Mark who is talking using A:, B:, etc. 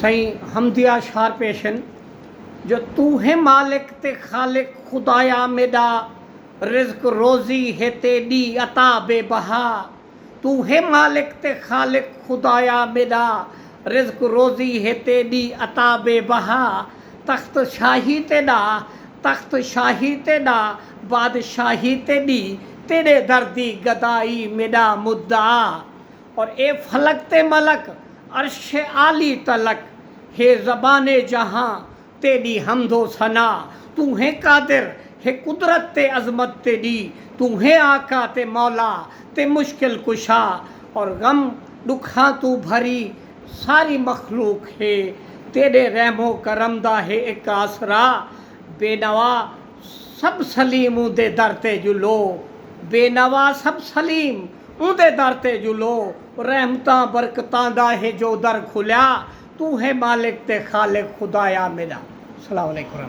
A: सही हमदिया शार पेशन जो तू है मालिक ते खालिक खुदाया मेरा रिज़्क रोज़ी है तेरी अता बेबहा। तू है मालिक ते खालिक खुदाया मेरा रिज़्क रोज़ी है तेरी अता बेबहा। तख्त शाही तेरा तख्त शाही तेरा बादशाही तेरी तेरे दर्दी गदाई मेरा मुद्दा। और ए फलक ते मलक अर्श आली तलक है ज़बाने जहाँ तेरी हमदो सना। तू है कादिर है कुदरत ते अज़मत तेरी। तू है आका ते मौला ते मुश्किल कुशा। और गम दुखा तू भरी सारी मखलूक है तेरे रहमो करम दा है एक आसरा। बेनवा सब सलीम ऊदे दर ते जुलो बेनवा सब सलीम ऊदे दर ते जुलो। रहमतां बरकतां दा है जो दर खुलिया तू है मालिक ते खालिक खुदाया मेरा। अस्सलाम वालेकुम।